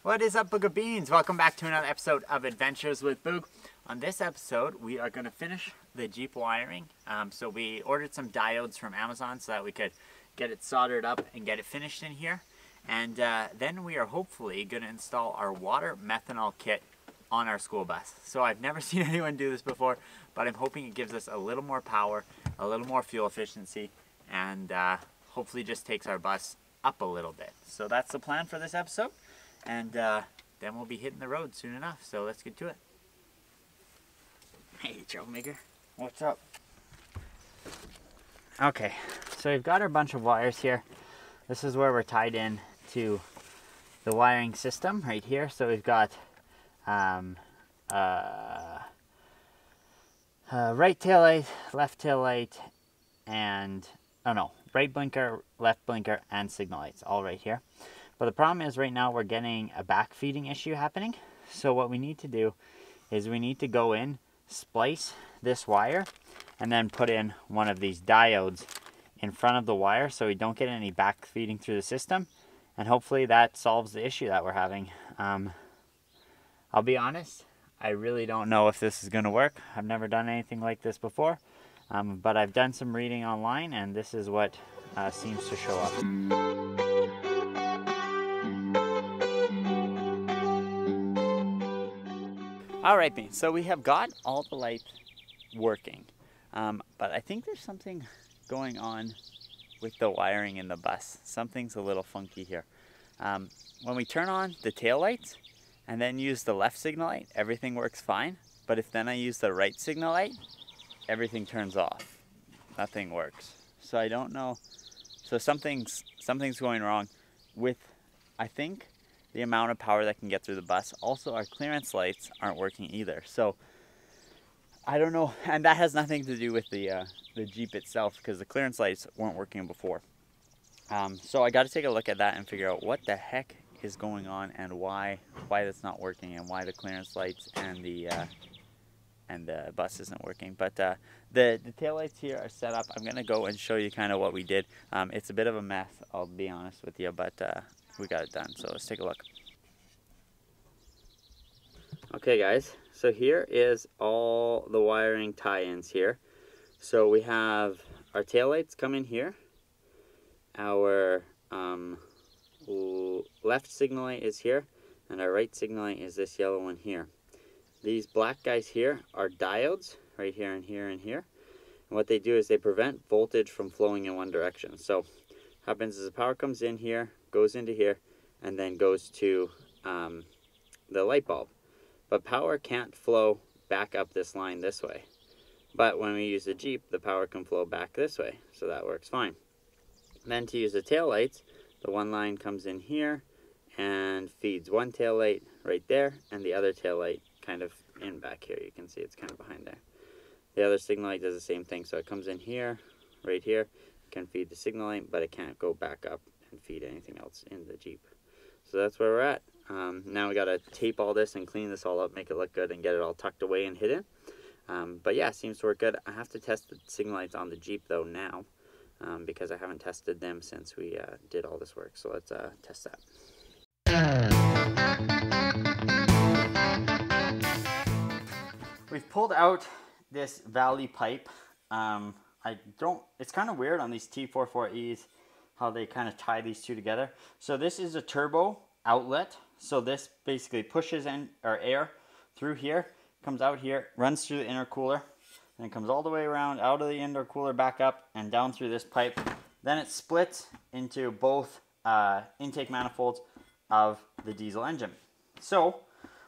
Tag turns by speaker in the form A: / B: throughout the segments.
A: What is up, Boog of Beans? Welcome back to another episode of Adventures with Boog. On this episode, we are going to finish the Jeep wiring. So we ordered some diodes from Amazon so that we could get it soldered up and get it finished in here. And then we are hopefully going to install our water methanol kit on our school bus. So I've never seen anyone do this before, but I'm hoping it gives us a little more power, a little more fuel efficiency, and hopefully just takes our bus up a little bit. So that's the plan for this episode. And then we'll be hitting the road soon enough. So let's get to it. Hey, troublemaker. What's up? Okay, so we've got our bunch of wires here. This is where we're tied in to the wiring system right here. So we've got right tail light, left tail light, and right blinker, left blinker, and signal lights all right here. But the problem is right now we're getting a back feeding issue happening. So what we need to do is we need to go in, splice this wire, and then put in one of these diodes in front of the wire so we don't get any back feeding through the system. And hopefully that solves the issue that we're having. I'll be honest, I really don't know if this is going to work. I've never done anything like this before. But I've done some reading online, and this is what seems to show up. Alright, Beans, so we have got all the lights working, but I think there's something going on with the wiring in the bus. Something's a little funky here. When we turn on the tail lights and then use the left signal light, everything works fine, but if then I use the right signal light, everything turns off. Nothing works. So I don't know. So something's going wrong with, I think, the amount of power that can get through the bus. Also, our clearance lights aren't working either. So I don't know, and that has nothing to do with the Jeep itself because the clearance lights weren't working before. So I got to take a look at that and figure out what the heck is going on and why that's not working and why the clearance lights and the bus isn't working. But the tail lights here are set up. I'm gonna go and show you kind of what we did. It's a bit of a mess, I'll be honest with you, but we got it done. So let's take a look. Okay, guys. So here is all the wiring tie-ins here. So we have our tail lights come in here. Our left signal light is here, and our right signal light is this yellow one here. These black guys here are diodes, right here and here and here. And what they do is they prevent voltage from flowing in one direction. So what happens is the power comes in here, goes into here, and then goes to the light bulb. But power can't flow back up this line this way. But when we use the Jeep, the power can flow back this way, so that works fine. Then to use the tail lights, the one line comes in here and feeds one tail light right there, and the other tail light kind of in back here. You can see it's kind of behind there. The other signal light does the same thing, so it comes in here, right here, can feed the signal light, but it can't go back up and feed anything else in the Jeep. So that's where we're at. Now we gotta tape all this and clean this all up, make it look good, and get it all tucked away and hidden. But yeah, it seems to work good. I have to test the signal lights on the Jeep though now, because I haven't tested them since we did all this work. So let's test that. We've pulled out this valley pipe. It's kind of weird on these T44Es how they kind of tie these two together. So this is a turbo outlet. So this basically pushes in our air through here, comes out here, runs through the intercooler, and it comes all the way around out of the intercooler, back up and down through this pipe. Then it splits into both intake manifolds of the diesel engine. So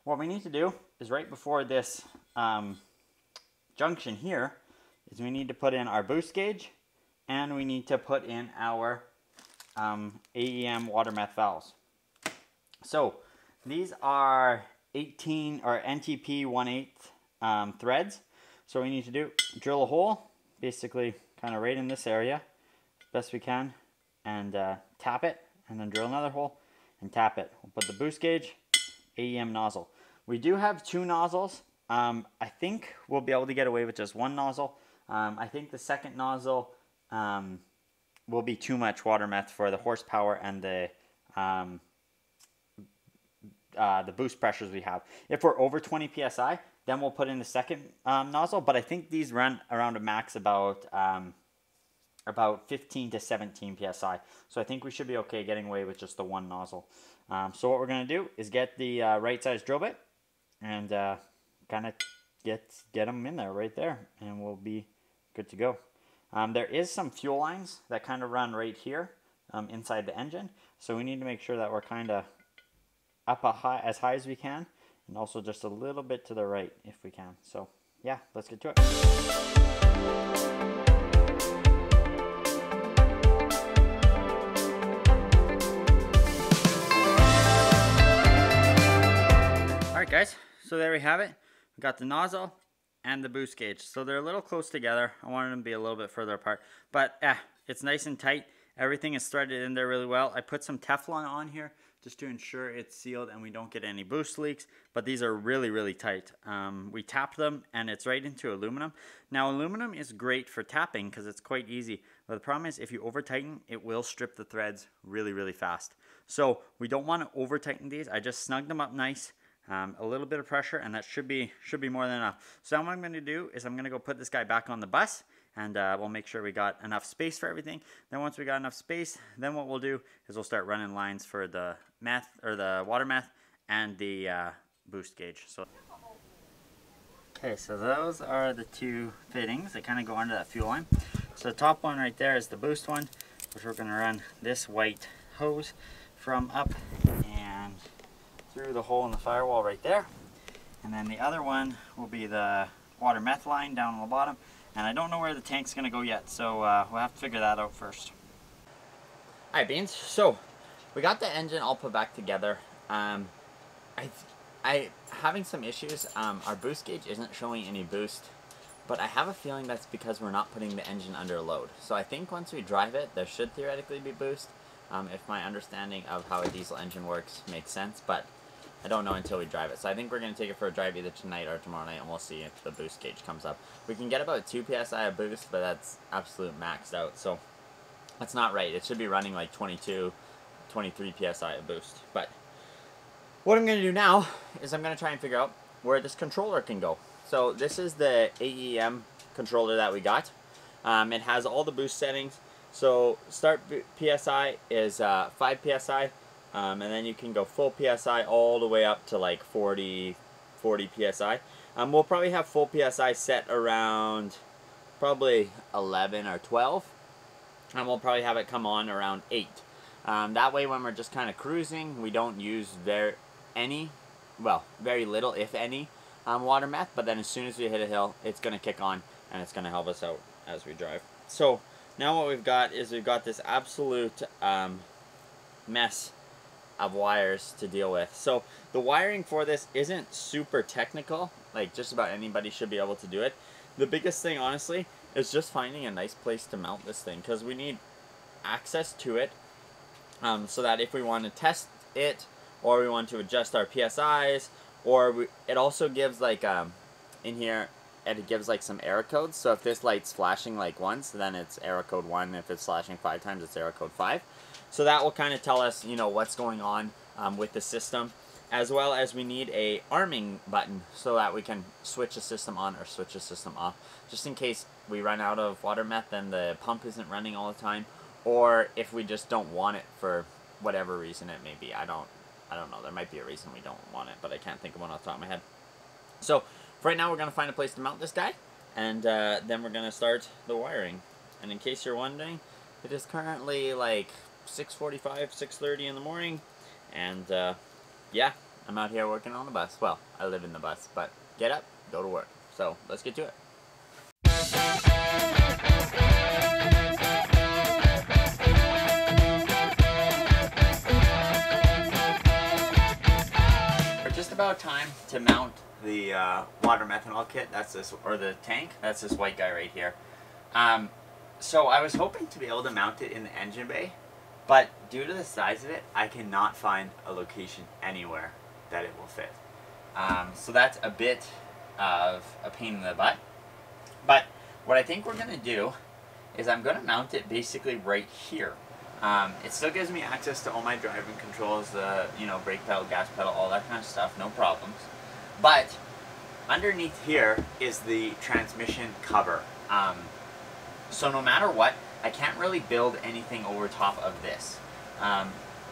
A: what we need to do is right before this junction here is we need to put in our boost gauge, and we need to put in our AEM water meth valves. So these are 18 or NTP 1/8 threads. So what we need to do, drill a hole, basically kind of right in this area, best we can, and tap it, and then drill another hole and tap it. We'll put the boost gauge, AEM nozzle. We do have two nozzles. I think we'll be able to get away with just one nozzle. I think the second nozzle will be too much water meth for the horsepower and the the boost pressures we have. If we're over 20 psi, then we'll put in the second nozzle. But I think these run around a max about 15 to 17 psi. So I think we should be okay getting away with just the one nozzle. So what we're going to do is get the right size drill bit and kind of get them in there right there, and we'll be good to go. There is some fuel lines that kind of run right here inside the engine, so we need to make sure that we're kind of up as high as we can, and also just a little bit to the right if we can. So yeah, let's get to it. Alright guys, so there we have it. We got the nozzle and the boost gauge. So they're a little close together. I wanted them to be a little bit further apart. But it's nice and tight. Everything is threaded in there really well. I put some Teflon on here just to ensure it's sealed and we don't get any boost leaks. But these are really, really tight. We tapped them and it's right into aluminum. Now aluminum is great for tapping because it's quite easy. But the problem is if you over tighten, it will strip the threads really, really fast. So we don't want to over tighten these. I just snugged them up nice. A little bit of pressure, and that should be more than enough. So now what I'm going to do is I'm going to go put this guy back on the bus, and we'll make sure we got enough space for everything. Then once we got enough space, then what we'll do is we'll start running lines for the water meth and the boost gauge. So okay, so those are the two fittings that kind of go under that fuel line. So the top one right there is the boost one, which we're going to run this white hose from up and through the hole in the firewall right there. And then the other one will be the water meth line down on the bottom. And I don't know where the tank's going to go yet, so we'll have to figure that out first. Alright Beans, so we got the engine all put back together. I having some issues. Our boost gauge isn't showing any boost, but I have a feeling that's because we're not putting the engine under load. So I think once we drive it, there should theoretically be boost, if my understanding of how a diesel engine works makes sense, but I don't know until we drive it. So I think we're going to take it for a drive either tonight or tomorrow night, and we'll see if the boost gauge comes up. We can get about 2 psi of boost, but that's absolute maxed out, so that's not right. It should be running like 22, 23 psi of boost. But what I'm going to do now is I'm going to try and figure out where this controller can go. So this is the AEM controller that we got. It has all the boost settings. So start PSI is 5 PSI. And then you can go full PSI all the way up to like 40 PSI. We'll probably have full PSI set around probably 11 or 12. And we'll probably have it come on around 8. That way when we're just kind of cruising, we don't use very little, if any, water meth. But then as soon as we hit a hill, it's going to kick on and it's going to help us out as we drive. So now what we've got is we've got this absolute mess of wires to deal with. So the wiring for this isn't super technical, like just about anybody should be able to do it. The biggest thing honestly is just finding a nice place to mount this thing, because we need access to it, so that if we want to test it or we want to adjust our PSIs, or it also gives like in here it gives like some error codes. So if this light's flashing like once, then it's error code 1. If it's flashing 5 times, it's error code 5. So that will kind of tell us, you know, what's going on with the system, as well as we need a arming button so that we can switch a system on or switch a system off, just in case we run out of water meth and the pump isn't running all the time, or if we just don't want it for whatever reason it may be. I don't know. There might be a reason we don't want it, but I can't think of one off the top of my head. So for right now, we're going to find a place to mount this guy, and then we're going to start the wiring. And in case you're wondering, it is currently like 6:45, 6:30 in the morning, and yeah, I'm out here working on the bus. Well, I live in the bus, but get up, go to work. So let's get to it. We're just about time to mount the water methanol kit. That's this, or the tank. That's this white guy right here. So I was hoping to be able to mount it in the engine bay, but due to the size of it, I cannot find a location anywhere that it will fit. So that's a bit of a pain in the butt. But what I think we're going to do is I'm going to mount it basically right here. It still gives me access to all my driving controls, the brake pedal, gas pedal, all that kind of stuff, no problems. But underneath here is the transmission cover. So no matter what, I can't really build anything over top of this.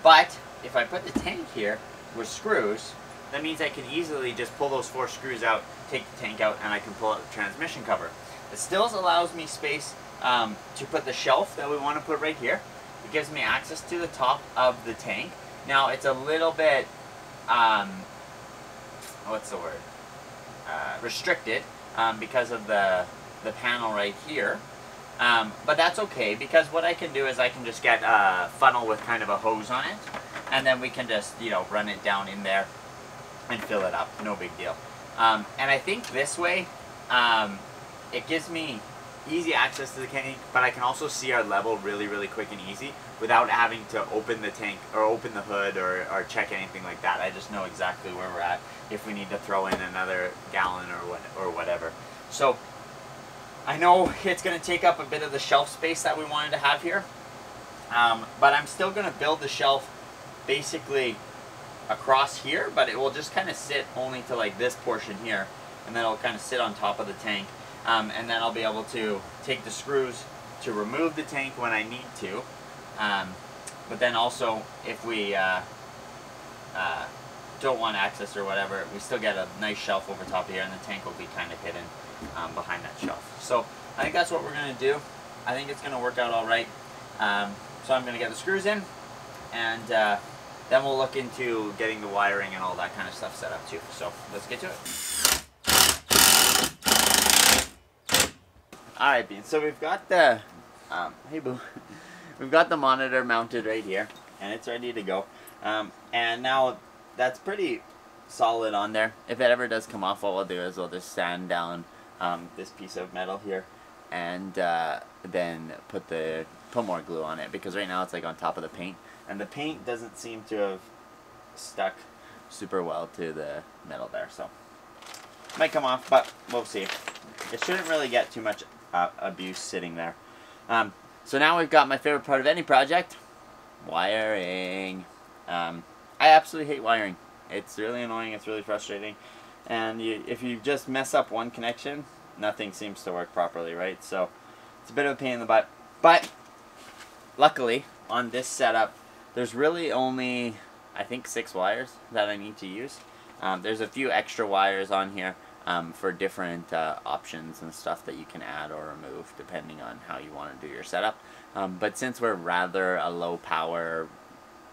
A: But if I put the tank here with screws, that means I can easily just pull those 4 screws out, take the tank out, and I can pull out the transmission cover. It still allows me space to put the shelf that we want to put right here. It gives me access to the top of the tank. Now it's a little bit, what's the word? Restricted because of the panel right here. But that's okay, because what I can do is I can just get a funnel with kind of a hose on it, and then we can just, run it down in there and fill it up. No big deal. And I think this way, it gives me easy access to the tank, but I can also see our level really, really quick and easy without having to open the tank or open the hood or check anything like that. I just know exactly where we're at if we need to throw in another gallon or whatever. So I know it's going to take up a bit of the shelf space that we wanted to have here, but I'm still going to build the shelf basically across here, but it will just kind of sit only to like this portion here, and then it'll kind of sit on top of the tank, and then I'll be able to take the screws to remove the tank when I need to, but then also if we don't want access or whatever, we still get a nice shelf over top here, and the tank will be kind of hidden behind that shelf. So I think that's what we're going to do. I think it's going to work out all right. So I'm going to get the screws in, and then we'll look into getting the wiring and all that kind of stuff set up too. So let's get to it. Alright, Bean, so we've got the hey boo, we've got the monitor mounted right here, and it's ready to go. And now that's pretty solid on there. If it ever does come off, what we'll do is we'll just sand down this piece of metal here, and then put more glue on it, because right now it's like on top of the paint, and the paint doesn't seem to have stuck super well to the metal there, so might come off, but we'll see. It shouldn't really get too much abuse sitting there. So now we've got my favorite part of any project, wiring. I absolutely hate wiring. It's really annoying, it's really frustrating, and if you just mess up one connection, nothing seems to work properly, right? So it's a bit of a pain in the butt, but luckily on this setup there's really only, I think, 6 wires that I need to use. There's a few extra wires on here for different options and stuff that you can add or remove depending on how you want to do your setup, but since we're rather a low power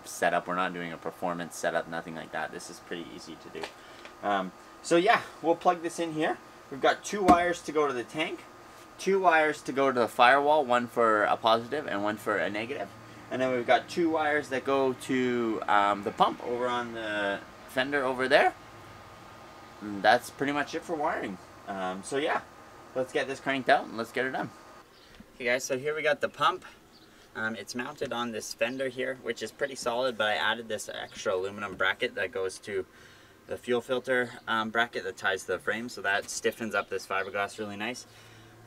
A: setup, we're not doing a performance setup, nothing like that, this is pretty easy to do. So yeah, we'll plug this in here. We've got 2 wires to go to the tank, 2 wires to go to the firewall, one for a positive and one for a negative, and then we've got 2 wires that go to the pump over on the fender over there. And that's pretty much it for wiring. So yeah, let's get this cranked out and let's get it done. Okay guys, so here we got the pump. It's mounted on this fender here, which is pretty solid, but I added this extra aluminum bracket that goes to the fuel filter bracket that ties to the frame, so that stiffens up this fiberglass really nice.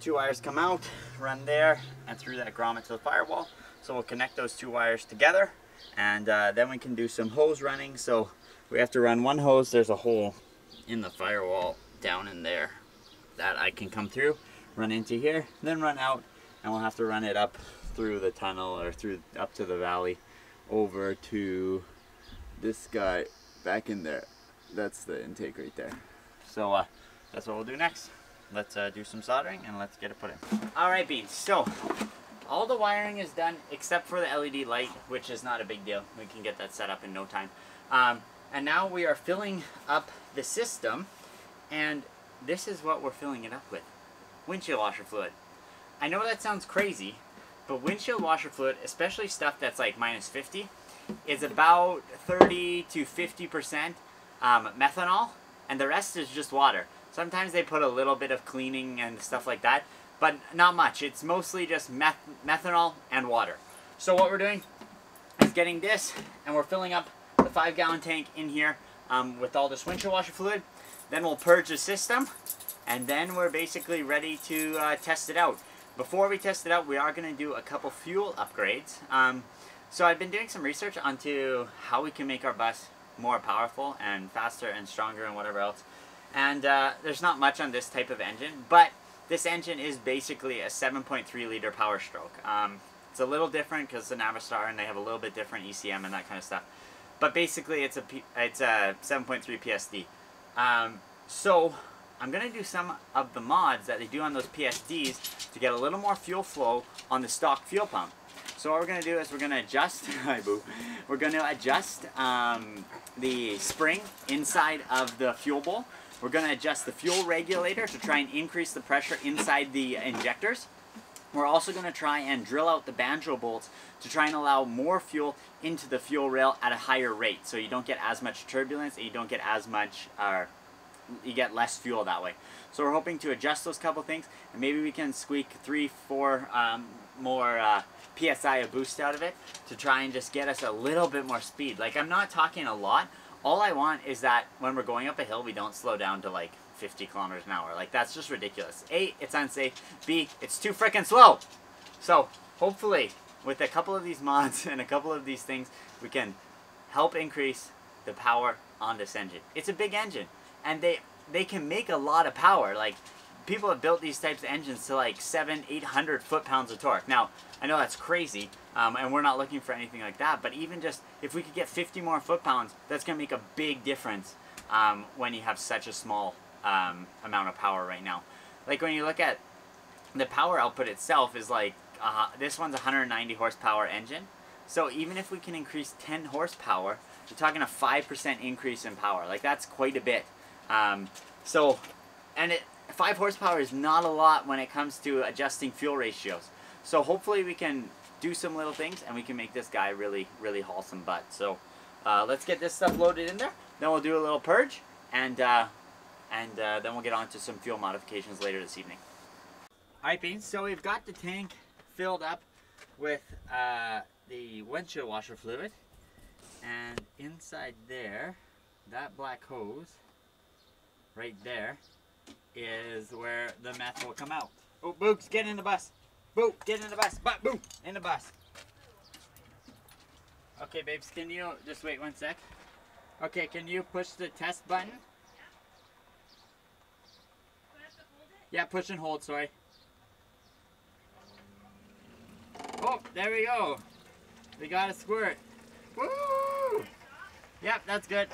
A: 2 wires come out, run there, and through that grommet to the firewall. So we'll connect those 2 wires together, and then we can do some hose running. So we have to run one hose. There's a hole in the firewall down in there that I can come through, run into here, then run out, and we'll have to run it up through the tunnel or up to the valley over to this guy back in there. That's the intake right there. So that's what we'll do next. Let's do some soldering and let's get it put in. Alright, Beans, so all the wiring is done except for the LED light, which is not a big deal. We can get that set up in no time. And now we are filling up the system, and this is what we're filling it up with. Windshield washer fluid. I know that sounds crazy, but windshield washer fluid, especially stuff that's like -50, is about 30 to 50% methanol, and the rest is just water. Sometimes they put a little bit of cleaning and stuff like that, but not much. It's mostly just methanol and water. So what we're doing is getting this, and we're filling up the 5-gallon tank in here with all this windshield washer fluid. Then we'll purge the system, and then we're basically ready to test it out. Before we test it out, we are going to do a couple fuel upgrades. So I've been doing some research onto how we can make our bus more powerful and faster and stronger and whatever else. And there's not much on this type of engine, but this engine is basically a 7.3 liter power stroke. It's a little different because it's an Navistar and they have a little bit different ECM and that kind of stuff. But basically it's a 7.3 PSD. So I'm going to do some of the mods that they do on those PSDs to get a little more fuel flow on the stock fuel pump. So what we're going to do is we're going to adjust, we're going to adjust the spring inside of the fuel bowl. We're going to adjust the fuel regulator to try and increase the pressure inside the injectors. We're also going to try and drill out the banjo bolts to try and allow more fuel into the fuel rail at a higher rate, so you don't get as much turbulence and you don't get as much, you get less fuel that way. So we're hoping to adjust those couple things, and maybe we can squeak 3-4 more PSI a boost out of it to try and just get us a little bit more speed. Like, I'm not talking a lot. All I want is that when we're going up a hill, we don't slow down to like 50 kilometers an hour. Like, that's just ridiculous. A, it's unsafe. B, it's too freaking slow. So hopefully with a couple of these mods and a couple of these things, we can help increase the power on this engine. It's a big engine, and they can make a lot of power. Like, people have built these types of engines to like 700-800 foot-pounds of torque. Now, I know that's crazy, and we're not looking for anything like that, but even just if we could get 50 more foot-pounds, that's going to make a big difference when you have such a small amount of power right now. Like, when you look at the power output itself is like, this one's a 190 horsepower engine. So even if we can increase 10 horsepower, you're talking a 5% increase in power. Like, that's quite a bit. And 5 horsepower is not a lot when it comes to adjusting fuel ratios. So hopefully we can do some little things and we can make this guy really, really haul some butt. So let's get this stuff loaded in there. Then we'll do a little purge, and then we'll get on to some fuel modifications later this evening. Alright, Beans, so we've got the tank filled up with the windshield washer fluid. And inside there, that black hose right there is where the meth will come out. Oh, Books, get in the bus. Boo, get in the bus. Boo, in the bus. Okay, babes, can you just wait one sec? Okay, can you push the test button? Yeah. Do I have to hold it? Yeah, push and hold, sorry. Oh, there we go. We got a squirt. Woo! Yep, that's good.